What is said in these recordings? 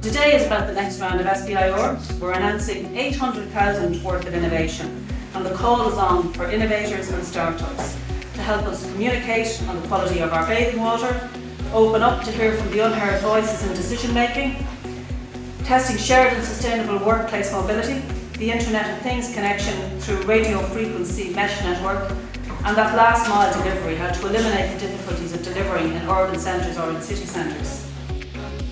Today is about the next round of SBIR. We're announcing 800,000 worth of innovation, and the call is on for innovators and startups to help us communicate on the quality of our bathing water, open up to hear from the unheard voices in decision making, testing shared and sustainable workplace mobility, the Internet of Things connection through radio frequency mesh network, and that last mile delivery, how to eliminate the difficulties of delivering in urban centres or in city centres.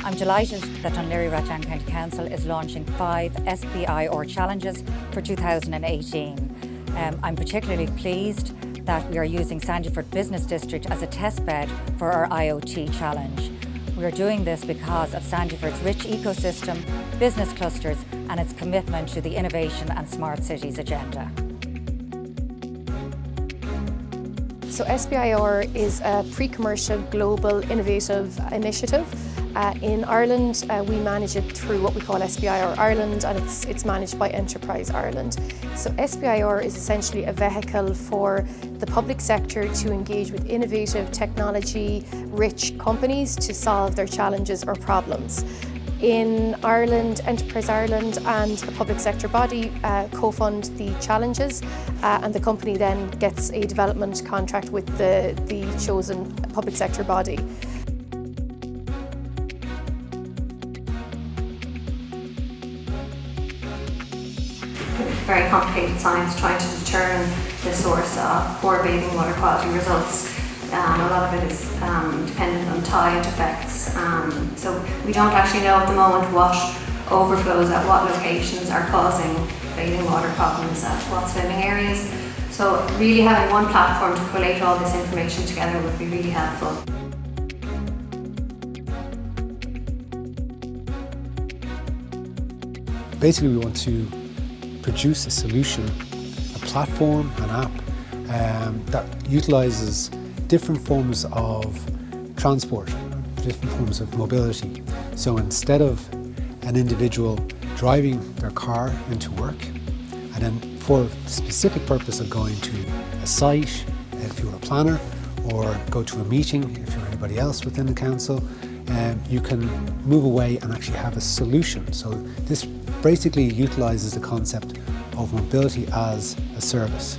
I'm delighted that Dunleary Rathdown County Council is launching 5 SBIR challenges for 2018. I'm particularly pleased that we are using Sandyford Business District as a test bed for our IoT challenge. We are doing this because of Sandyford's rich ecosystem, business clusters, and its commitment to the innovation and smart cities agenda. So SBIR is a pre-commercial global innovative initiative. In Ireland, we manage it through what we call SBIR Ireland, and it's managed by Enterprise Ireland. So SBIR is essentially a vehicle for the public sector to engage with innovative, technology-rich companies to solve their challenges or problems. In Ireland, Enterprise Ireland and the public sector body co-fund the challenges, and the company then gets a development contract with the chosen public sector body. Very complicated science trying to determine the source of poor bathing water quality results. A lot of it is dependent on tide effects, so we don't actually know at the moment what overflows at what locations are causing bathing water problems at what swimming areas. So really having one platform to collate all this information together would be really helpful. Basically, we want to produce a solution, a platform, an app that utilises different forms of transport, different forms of mobility. So instead of an individual driving their car into work, and then for the specific purpose of going to a site, if you're a planner, or go to a meeting, if you're anybody else within the council, you can move away and actually have a solution. So this basically utilises the concept of mobility as a service.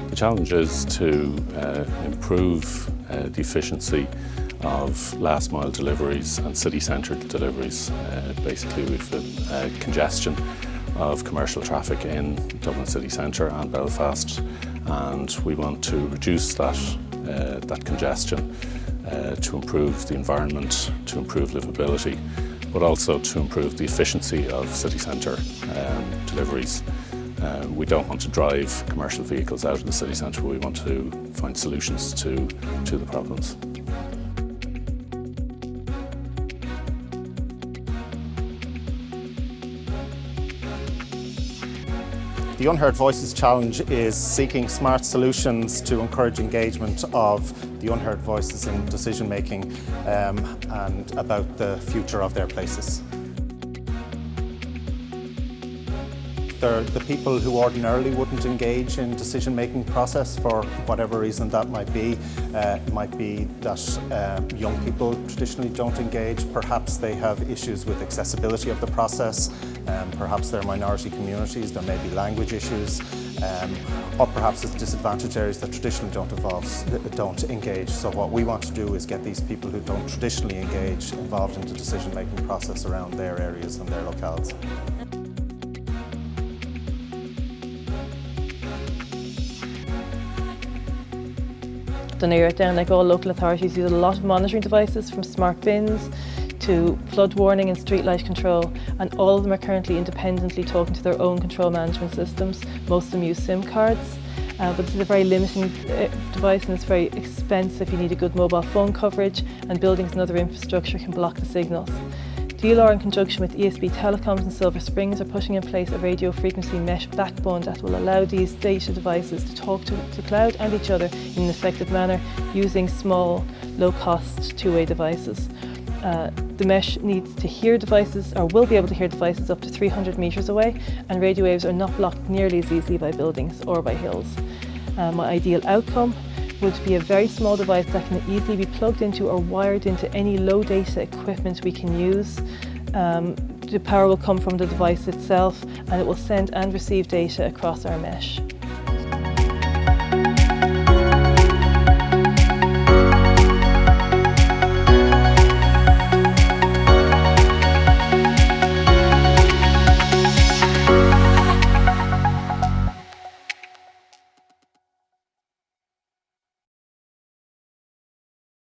The challenge is to improve the efficiency of last mile deliveries and city centre deliveries. Basically we've congestion of commercial traffic in Dublin city centre and Belfast, and we want to reduce that congestion to improve the environment, to improve livability, but also to improve the efficiency of city centre deliveries. We don't want to drive commercial vehicles out of the city centre, we want to find solutions to the problems. The Unheard Voices Challenge is seeking smart solutions to encourage engagement of the unheard voices in decision making and about the future of their places. They're the people who ordinarily wouldn't engage in decision-making process for whatever reason that might be. It might be that young people traditionally don't engage. Perhaps they have issues with accessibility of the process. Perhaps they're minority communities. There may be language issues. Or perhaps it's disadvantaged areas that traditionally don't engage. So what we want to do is get these people who don't traditionally engage involved in the decision-making process around their areas and their locales. Dún Éireann, down like all local authorities, use a lot of monitoring devices, from smart bins to flood warning and street light control, and all of them are currently independently talking to their own control management systems. Most of them use SIM cards, but this is a very limiting device and it's very expensive. You need a good mobile phone coverage, and buildings and other infrastructure can block the signals. DLR, in conjunction with ESB Telecoms and Silver Springs, are putting in place a radio frequency mesh backbone that will allow these data devices to talk to cloud and each other in an effective manner using small, low-cost two-way devices. The mesh needs to hear devices, or will be able to hear devices up to 300 metres away, and radio waves are not blocked nearly as easily by buildings or by hills. My ideal outcome would be a very small device that can easily be plugged into or wired into any low data equipment we can use. The power will come from the device itself, and it will send and receive data across our mesh.